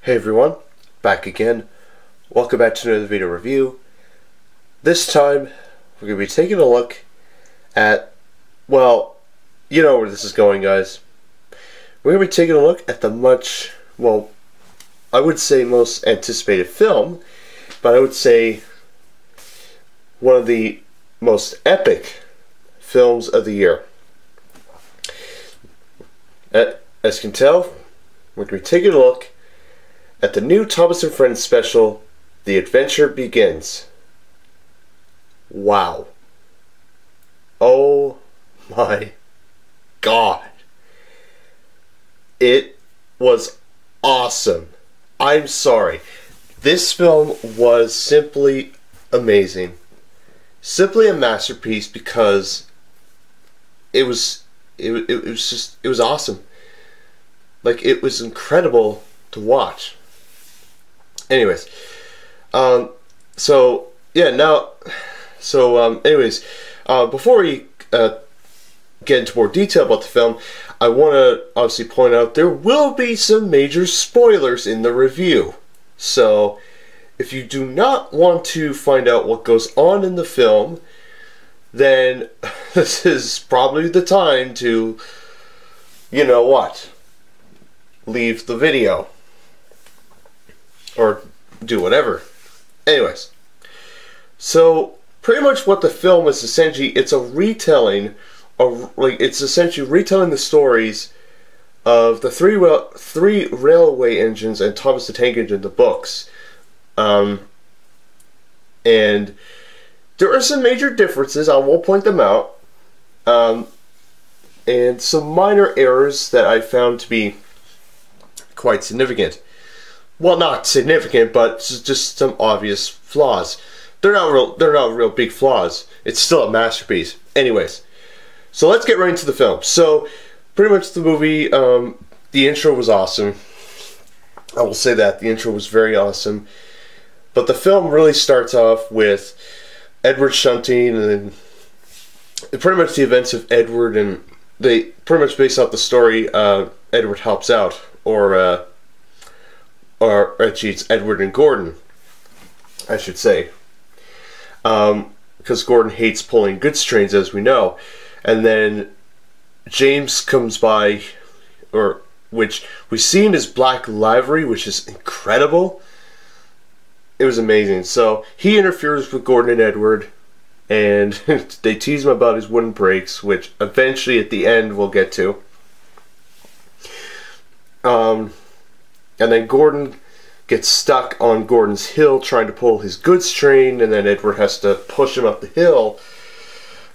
Hey everyone, back again. Welcome back to another video review. This time, we're going to be taking a look at, well, you know where this is going, guys. We're going to be taking a look at the much, well, I would say most anticipated film, but I would say one of the most epic films of the year. As you can tell, we're going to be taking a look at the new Thomas & Friends special, The Adventure Begins. Wow. Oh my God. It was awesome. I'm sorry. This film was simply amazing. Simply a masterpiece because it was awesome. Like, it was incredible to watch. Anyways, before we get into more detail about the film, I want to obviously point out there will be some major spoilers in the review. So, if you do not want to find out what goes on in the film, then this is probably the time to, you know what, leave the video. Or do whatever. Anyways, so pretty much what the film is essentially, it's a retelling, it's essentially retelling the stories of the three railway engines and Thomas the Tank Engine, the books. And there are some major differences, I will point them out, and some minor errors that I found to be quite significant. Well, not significant, but just some obvious flaws. They're not real big flaws. It's still a masterpiece. Anyways, so let's get right into the film. So, pretty much the movie, the intro was awesome. I will say that. The intro was very awesome. But the film really starts off with Edward shunting, and then pretty much the events of Edward, and they pretty much base out the story, Edward helps out, or actually it's Edward and Gordon, I should say. Because Gordon hates pulling goods trains, as we know. And then James comes by, which we see in his black livery, which is incredible. It was amazing. So he interferes with Gordon and Edward, and they tease him about his wooden brakes, which eventually at the end we'll get to. And then Gordon gets stuck on Gordon's hill trying to pull his goods train, and then Edward has to push him up the hill.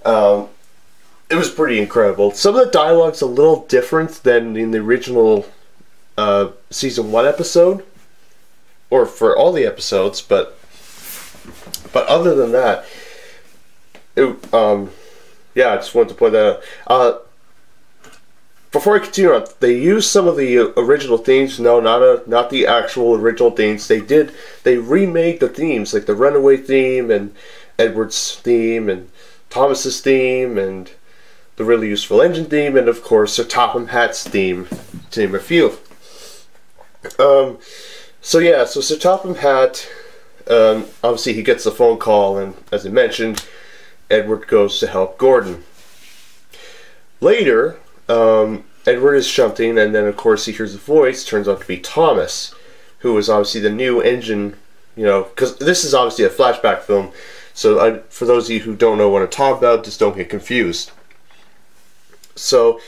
It was pretty incredible. Some of the dialogue's a little different than in the original season 1 episode, or for all the episodes, but other than that, yeah, I just wanted to point that out. Before I continue on, they used some of the original themes. No, not the actual original themes. They remade the themes, like the Runaway theme and Edward's theme and Thomas's theme and the Really Useful Engine theme, and of course Sir Topham Hatt's theme, to name a few. So Sir Topham Hatt, obviously he gets the phone call, and as I mentioned, Edward goes to help Gordon. Later, Edward is shunting, and then of course he hears a voice. Turns out to be Thomas, who is obviously the new engine, you know, because this is obviously a flashback film, so for those of you who don't know what I'm talking about, just don't get confused. So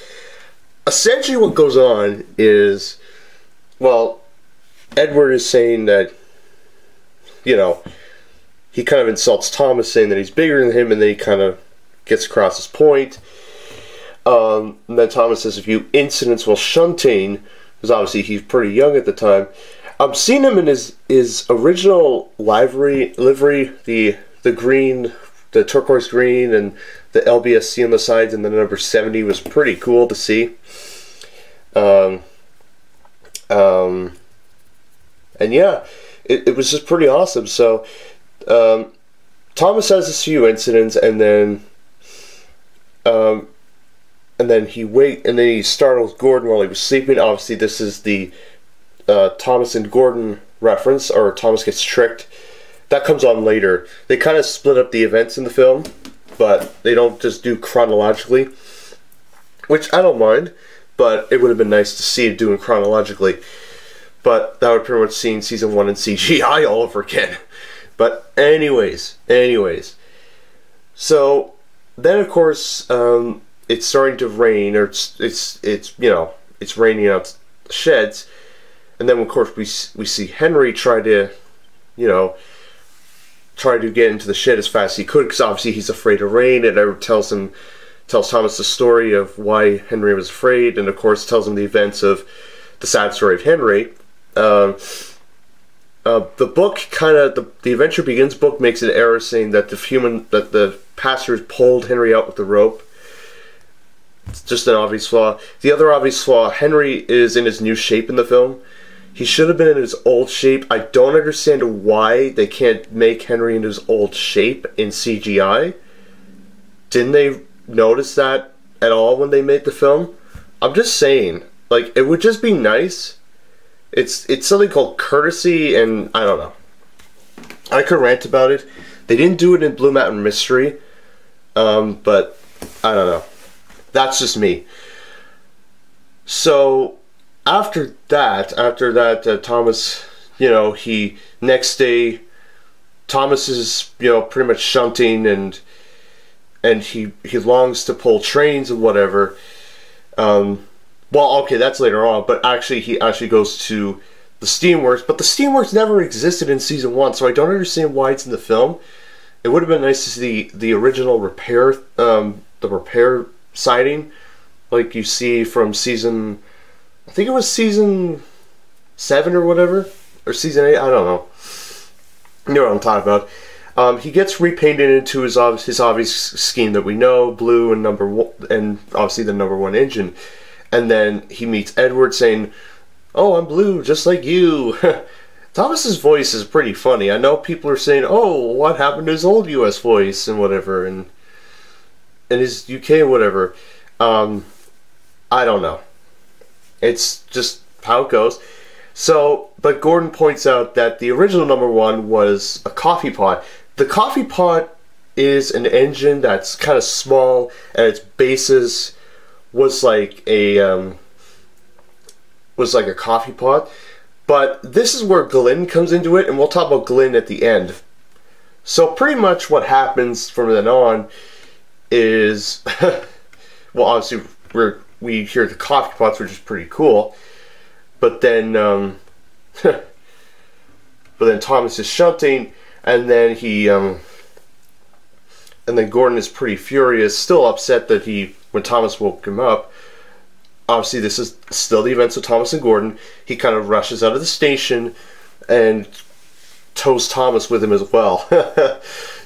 essentially what goes on is, well, Edward is saying that, you know, he kind of insults Thomas, saying that he's bigger than him, and then he kind of gets across his point. And then Thomas says a few incidents while shunting, because obviously he's pretty young at the time. I'm seeing him in his original livery, the green, the turquoise green, and the LBSC on the sides, and the number 70 was pretty cool to see. And yeah, it was just pretty awesome. So Thomas has a few incidents, and then he startled Gordon while he was sleeping. Obviously, this is the Thomas and Gordon reference, or Thomas gets tricked, that comes on later. They kind of split up the events in the film, but they don't just do chronologically, which I don't mind, but it would have been nice to see it doing chronologically. But that would pretty much seem season 1 in CGI all over again. But anyways. So then of course it's starting to rain, or it's you know, it's raining out the sheds, and then of course we see Henry try to, you know, try to get into the shed as fast as he could, because obviously he's afraid of rain, and it tells Thomas the story of why Henry was afraid, and of course tells him the events of the sad story of Henry. The book the Adventure Begins book makes an error saying that the passengers pulled Henry out with the rope. It's just an obvious flaw. The other obvious flaw, Henry is in his new shape in the film. He should have been in his old shape. I don't understand why they can't make Henry in his old shape in CGI. Didn't they notice that at all when they made the film? I'm just saying, like, it would just be nice. It's something called courtesy, and I don't know. I could rant about it. They didn't do it in Blue Mountain Mystery, but I don't know. That's just me. So after that, Thomas, you know, next day, Thomas is, you know, pretty much shunting, and he longs to pull trains and whatever. Well, okay, that's later on, but actually he goes to the Steamworks, but the Steamworks never existed in season 1, so I don't understand why it's in the film. It would have been nice to see the original repair, the repair siding, like you see from season, I think it was season 7 or whatever, or season 8, I don't know. You know what I'm talking about. He gets repainted into his obvious scheme that we know, blue and number 1, and obviously the number 1 engine. And then he meets Edward saying, "Oh, I'm blue, just like you." Thomas's voice is pretty funny. I know people are saying, "Oh, what happened to his old US voice and whatever, and his UK whatever." I don't know. It's just how it goes. So, but Gordon points out that the original number 1 was a coffee pot. The coffee pot is an engine that's kind of small, and its basis was like a coffee pot. But this is where Glynn comes into it, and we'll talk about Glynn at the end. So pretty much what happens from then on is, well, obviously we hear the coffee pots, which is pretty cool. But then Thomas is shunting, and then and then Gordon is pretty furious, still upset that when Thomas woke him up. Obviously this is still the events of Thomas and Gordon. He kind of rushes out of the station and tows Thomas with him as well.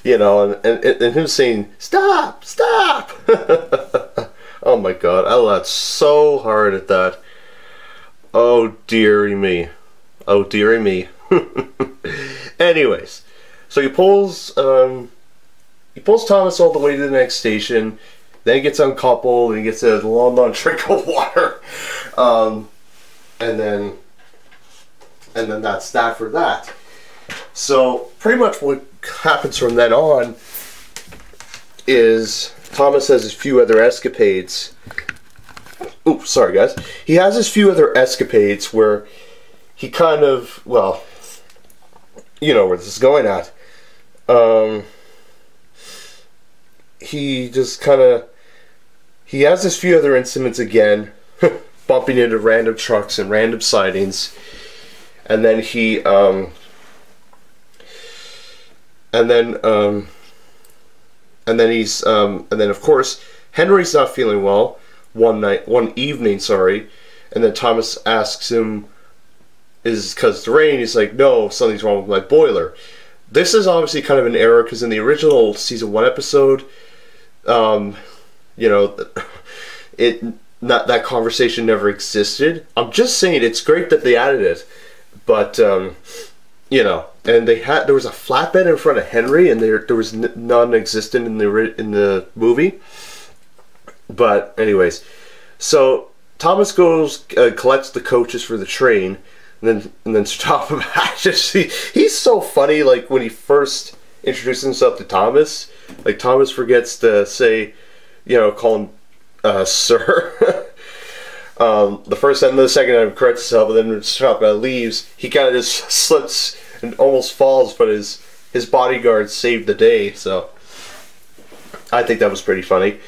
You know, and him saying, "Stop, stop." Oh my god, I laughed so hard at that. Oh dearie me. Oh dearie me. Anyways, so he pulls Thomas all the way to the next station. Then he gets uncoupled and he gets a long drink of water, and then that's that for that. So pretty much what happens from then on is Thomas has his few other escapades. Oops, sorry guys. He has his few other escapades where he kind of, well, you know where this is going at. He just kind of, he has his few other incidents again, bumping into random trucks and random sightings, and then and then of course Henry's not feeling well one evening, and then Thomas asks him, "Is it because of the rain?" He's like, "No, something's wrong with my boiler." This is obviously kind of an error, because in the original season 1 episode, you know, that conversation never existed. I'm just saying it's great that they added it, but you know, and there was a flatbed in front of Henry, and there was non-existent in the movie. But anyways, so Thomas goes collects the coaches for the train. And then to top of that, just he's so funny. Like when he first introduces himself to Thomas, like Thomas forgets to say, call him sir. The first time, the second time corrects himself, and then when Strapa leaves, he kind of just slips and almost falls, but his bodyguard saved the day. So I think that was pretty funny.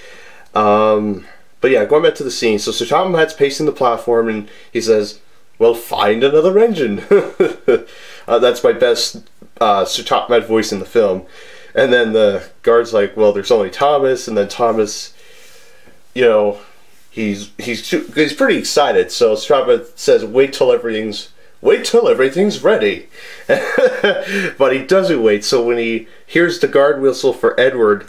But yeah, going back to the scene. So Sir Topham Hatt's pacing the platform, and he says, "Well, find another engine." That's my best Sir Topham Hatt voice in the film. And then the guard's like, "Well, there's only Thomas." And then Thomas, he's pretty excited. So Sir Topham Hatt says, wait till everything's ready." But he doesn't wait. So when he hears the guard whistle for Edward,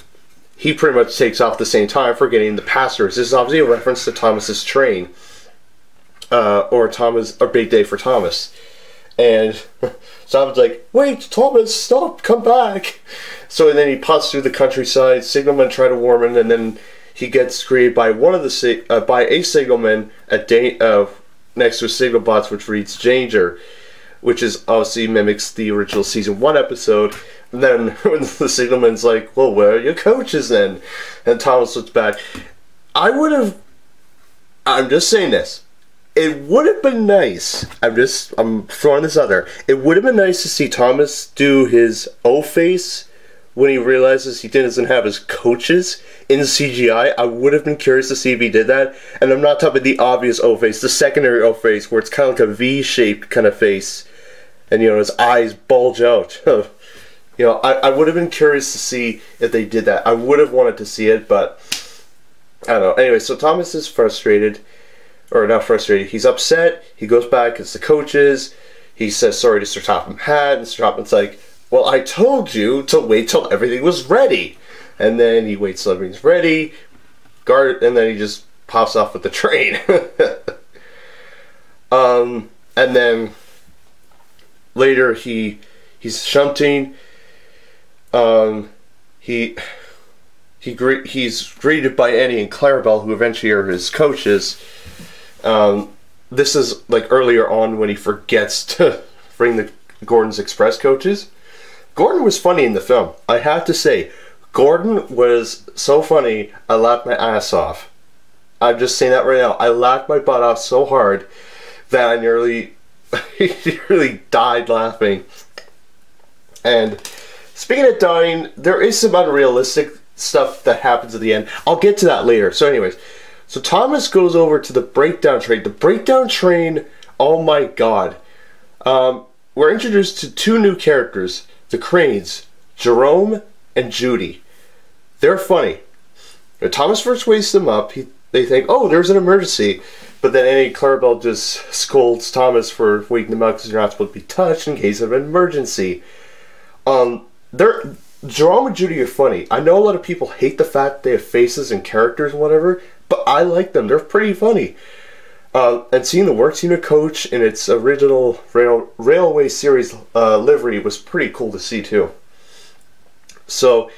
he pretty much takes off the same time, forgetting the passengers. This is obviously a reference to Thomas's train. Or Big Day for Thomas. And Thomas like, "Wait, Thomas, stop, come back." So and then he pops through the countryside. Signalmen try to warn him, and then he gets greeted by by a signalman next to a signal box which reads "Danger," which is obviously mimics the original season 1 episode. And then when the signalman's like, "Well, where are your coaches then?" And Thomas looks back. I'm just saying this. It would have been nice, I'm throwing this out there, it would have been nice to see Thomas do his O-face when he realizes he doesn't have his coaches in CGI. I would have been curious to see if he did that. And I'm not talking about the obvious O-face, the secondary O-face, where it's kind of like a V-shaped kind of face, and his eyes bulge out. I would have been curious to see if they did that. I would have wanted to see it, but I don't know. Anyway, so Thomas is frustrated. Or not frustrated, he's upset. He goes back, it's the coaches. He says sorry to Sir Topham Hatt, and Sir Topham's like, "Well, I told you to wait till everything was ready." And then he waits till everything's ready, and then he just pops off with the train. And then later he's shunting. He's greeted by Annie and Clarabelle, who eventually are his coaches. This is like earlier on when he forgets to bring the Gordon's Express coaches. Gordon was funny in the film. I have to say, Gordon was so funny, I laughed my ass off. I'm just saying that right now. I laughed my butt off so hard that I nearly died laughing. And speaking of dying, there is some unrealistic stuff that happens at the end. I'll get to that later. So anyways, so Thomas goes over to the breakdown train. The breakdown train, oh my god. We're introduced to 2 new characters, the Cranes, Jerome and Judy. They're funny. When Thomas first wakes them up, they think, "Oh, there's an emergency." But then Annie Clarabelle just scolds Thomas for waking them up because you're not supposed to be touched in case of an emergency. Jerome and Judy are funny. I know a lot of people hate the fact they have faces and characters and whatever, but I like them. They're pretty funny. And seeing the works unit coach in its original railway series livery was pretty cool to see too. So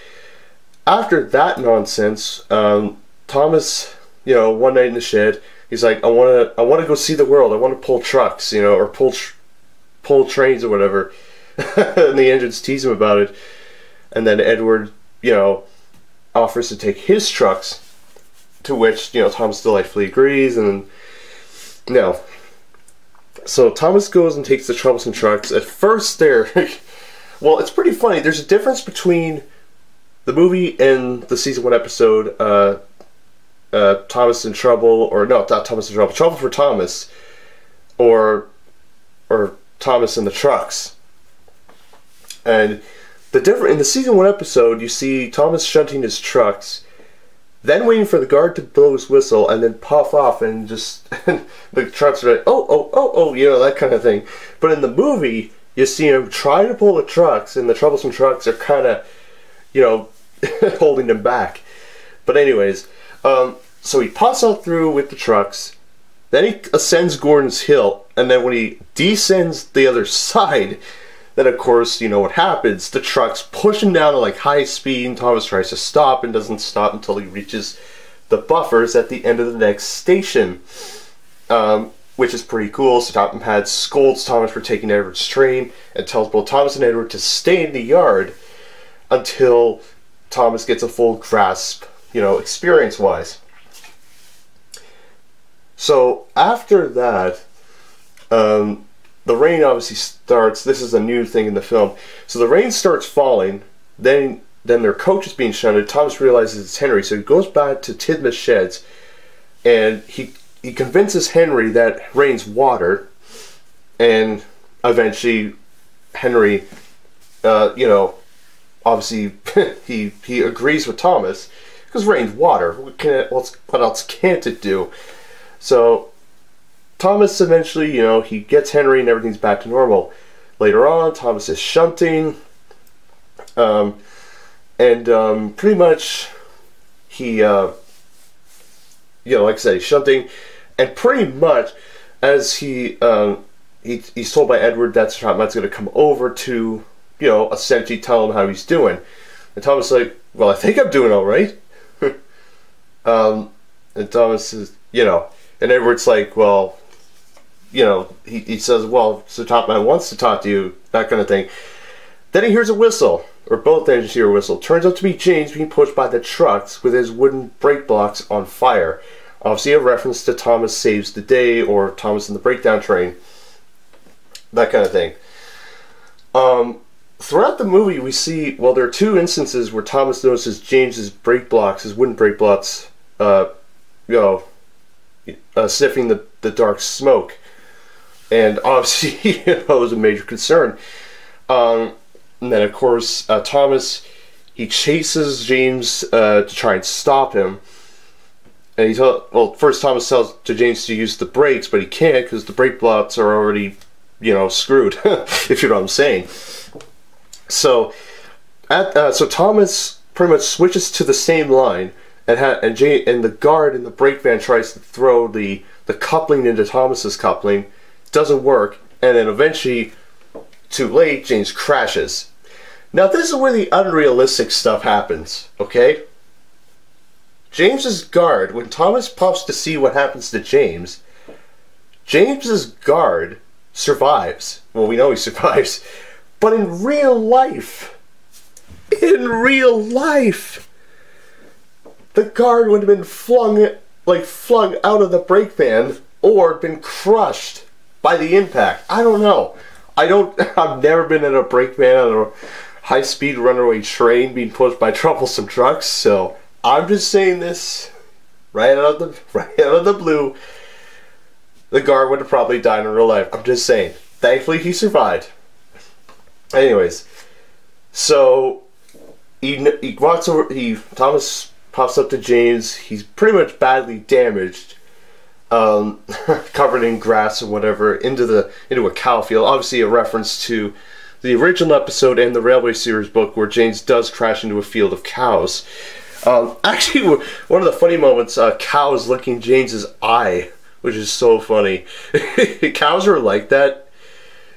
after that nonsense, Thomas, one night in the shed, he's like, I want to go see the world. I want to pull trucks, or pull trains or whatever. And the engines tease him about it. And then Edward, offers to take his trucks, to which, Thomas delightfully agrees, and so Thomas goes and takes the troublesome trucks. At first well, it's pretty funny. There's a difference between the movie and the season 1 episode, Thomas in Trouble, or no, not Thomas in Trouble, Trouble for Thomas, or Thomas and the Trucks. And in the season 1 episode, you see Thomas shunting his trucks, then waiting for the guard to blow his whistle, and then puff off, and just the trucks are like, oh, that kind of thing. But in the movie, you see him try to pull the trucks, and the troublesome trucks are kind of, holding them back. But anyways, so he puffs out through with the trucks, then he ascends Gordon's Hill, and then when he descends the other side, then of course, what happens. The truck's pushing down at like high speed, and Thomas tries to stop and doesn't stop until he reaches the buffers at the end of the next station. which is pretty cool. So Topham Hatt scolds Thomas for taking Edward's train and tells both Thomas and Edward to stay in the yard until Thomas gets a full grasp, you know, experience-wise. So after that, the rain obviously starts. This is a new thing in the film. So the rain starts falling. Then their coach is being shunted. Thomas realizes it's Henry, so he goes back to Tidmouth's sheds, and he convinces Henry that rain's water, and eventually Henry, you know, obviously he agrees with Thomas because rain's water. What else can't it do? So Thomas eventually, you know, he gets Henry and everything's back to normal. Later on, Thomas is shunting, pretty much he, you know, like I said, he's shunting. And pretty much, as he's told by Edward that Thomas going to come over to, you know, essentially tell him how he's doing. And Thomas is like, well, I think I'm doing all right. And Thomas is, you know, and Edward's like, well, you know, he says, well, Sir Topham wants to talk to you, that kind of thing. Then he hears a whistle, or both engines hear a whistle. Turns out to be James being pushed by the trucks with his wooden brake blocks on fire. Obviously a reference to Thomas Saves the Day, or Thomas in the Breakdown Train. That kind of thing. Throughout the movie we see, well, there are two instances where Thomas notices James's brake blocks, his wooden brake blocks, you know, sniffing the dark smoke. And obviously, you know, it was a major concern. And then of course, Thomas, he chases James to try and stop him. And first Thomas tells to James to use the brakes, but he can't because the brake blocks are already, you know, screwed, if you know what I'm saying. So, so Thomas pretty much switches to the same line, and the guard in the brake van tries to throw the coupling into Thomas's coupling. Doesn't work, and then eventually, too late, James crashes. Now this is where the unrealistic stuff happens, okay? James's guard, when Thomas puffs to see what happens to James, James's guard survives. Well, we know he survives. But in real life, the guard would have been flung out of the brake van or been crushed by the impact. I don't know. I've never been in a brake van on a high-speed runaway train being pushed by troublesome trucks, so I'm just saying this right out of the blue. The guard would have probably died in real life. I'm just saying. Thankfully, he survived. Anyways, so he walks over. Thomas pops up to James. He's pretty much badly damaged, covered in grass or whatever, into a cow field. Obviously, a reference to the original episode and the Railway Series book where James does crash into a field of cows. Actually, one of the funny moments, cow is licking James's eye, which is so funny. Cows are like that,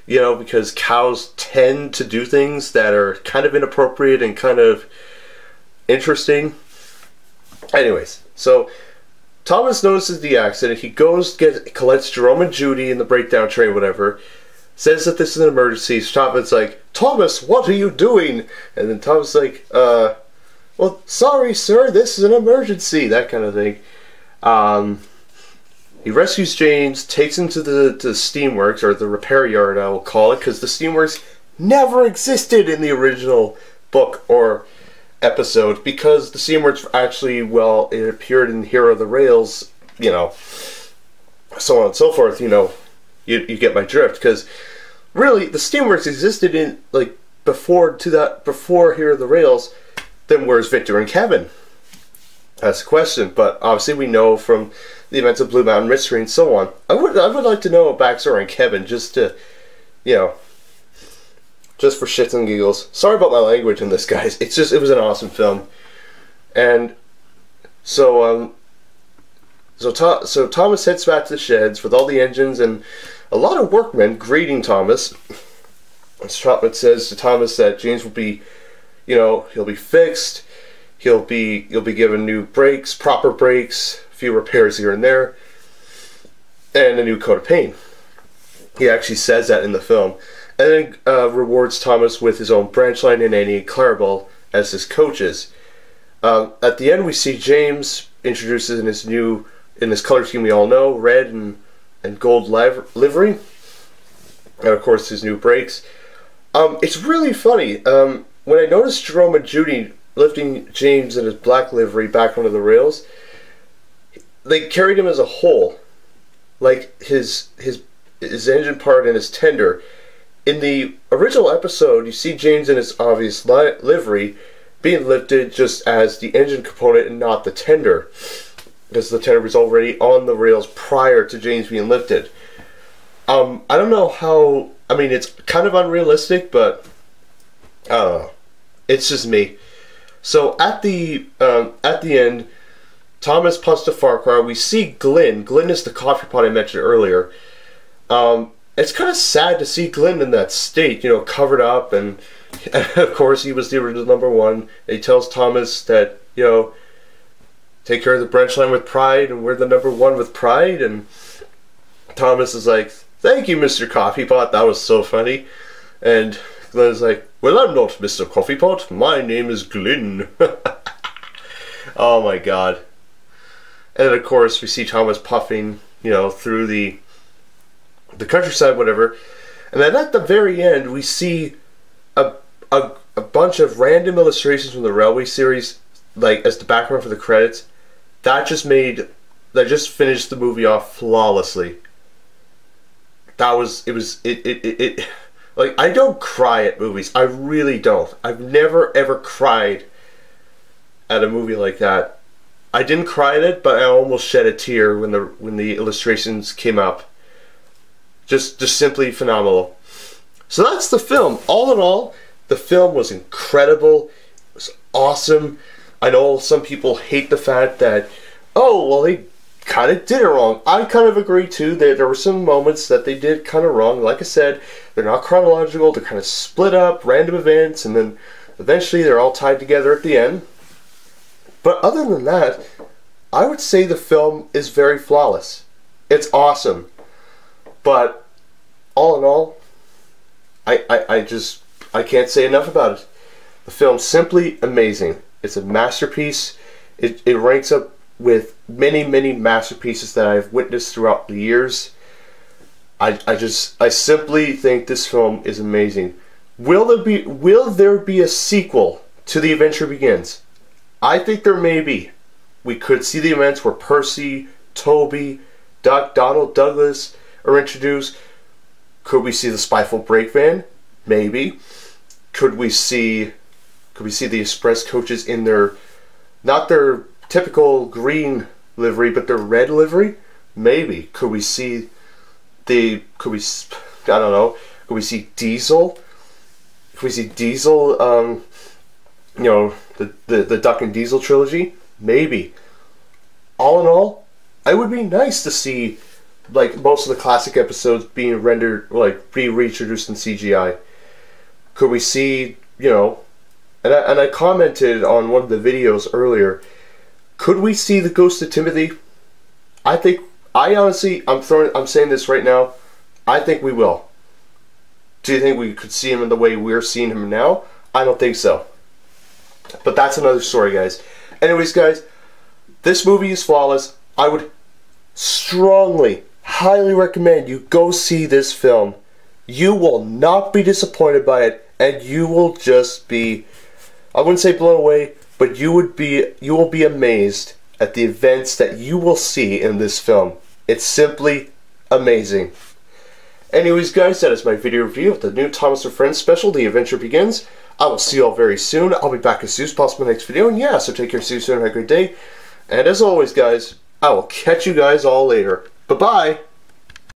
you know, because cows tend to do things that are kind of inappropriate and kind of interesting. Anyways, so Thomas notices the accident. He goes, collects Jerome and Judy in the breakdown train, whatever. Says that this is an emergency. Thomas like, Thomas, what are you doing? And then Thomas like, well, sorry, sir, this is an emergency. That kind of thing. He rescues James, takes him to the steamworks, or the repair yard, I will call it, because the steamworks never existed in the original book or episode, because the steamworks actually, well, it appeared in Hero of the Rails, you know, so on and so forth, you know, you get my drift, because really, the steamworks existed in, like, before Hero of the Rails. Then where's Victor and Kevin? That's the question. But obviously we know from the events of Blue Mountain Mystery and so on. I would like to know a backstory on Kevin, just to, you know, just for shits and giggles. Sorry about my language in this, guys. It was an awesome film. And so so Thomas heads back to the sheds with all the engines and a lot of workmen greeting Thomas. And Trotman says to Thomas that James will be, you know, he'll be fixed. He'll be given new brakes, proper brakes, a few repairs here and there. and a new coat of paint. He actually says that in the film. And then rewards Thomas with his own branch line and Annie and Clarabelle as his coaches. At the end, we see James introduces in his color scheme we all know, red and gold livery. And of course his new brakes. It's really funny. When I noticed Jerome and Judy lifting James in his black livery back onto the rails, they carried him as a whole. Like his engine part and his tender. In the original episode, you see James in his obvious livery being lifted just as the engine component and not the tender, because the tender was already on the rails prior to James being lifted. I don't know how. I mean, it's kind of unrealistic, but I don't know. It's just me. So at the end, Thomas punts the Farquhar. We see Glynn. Glynn is the coffee pot I mentioned earlier. It's kind of sad to see Glynn in that state, you know, covered up, and of course he was the original #1. And he tells Thomas that, you know, take care of the branch line with pride, and we're the #1 with pride. And Thomas is like, thank you, Mr. Coffee Pot, that was so funny. And Glynn's like, well, I'm not Mr. Coffee Pot, my name is Glynn. Oh my god. And then of course we see Thomas puffing, you know, through the countryside, whatever. And then at the very end we see a bunch of random illustrations from the Railway series, like as the background for the credits. That just finished the movie off flawlessly. Like, I don't cry at movies. I really don't. I've never ever cried at a movie like that. I didn't cry at it, but I almost shed a tear when the illustrations came up. Just simply phenomenal. So that's the film. All in all, the film was incredible. It was awesome. I know some people hate the fact that, oh, well, they kind of did it wrong. I kind of agree too that there were some moments that they did kind of wrong. Like I said, they're not chronological. They're kind of split up, random events, and then eventually they're all tied together at the end. But other than that, I would say the film is very flawless. It's awesome. But all in all, I can't say enough about it. The film's simply amazing. It's a masterpiece. It ranks up with many, many masterpieces that I've witnessed throughout the years. I simply think this film is amazing. Will there be a sequel to The Adventure Begins? I think there may be. We could see the events where Percy, Toby, Duck, Donald, Douglas are introduced. Could we see the Spyful Brake Van? Maybe. Could we see the express coaches in their, not their typical green livery, but their red livery? Maybe. Could we see I don't know, could we see Diesel? Could we see Diesel, you know, the Duck and Diesel trilogy? Maybe. All in all, it would be nice to see, like, most of the classic episodes being rendered, like, be reintroduced in CGI. Could we see, you know, and I commented on one of the videos earlier, could we see the Ghost of Timothy? I'm saying this right now, I think we will. Do you think we could see him in the way we're seeing him now? I don't think so. But that's another story, guys. Anyways, guys, this movie is flawless. I would strongly, highly recommend you go see this film. You will not be disappointed by it, and you will just be, I wouldn't say blown away, but you will be amazed at the events that you will see in this film. It's simply amazing. Anyways, guys, that is my video review of the new Thomas & Friends special, The Adventure Begins. I will see you all very soon. I'll be back as soon as possible in the next video. And yeah, so take care, see you soon, have a great day. And as always, guys, I will catch you guys all later. Bye-bye.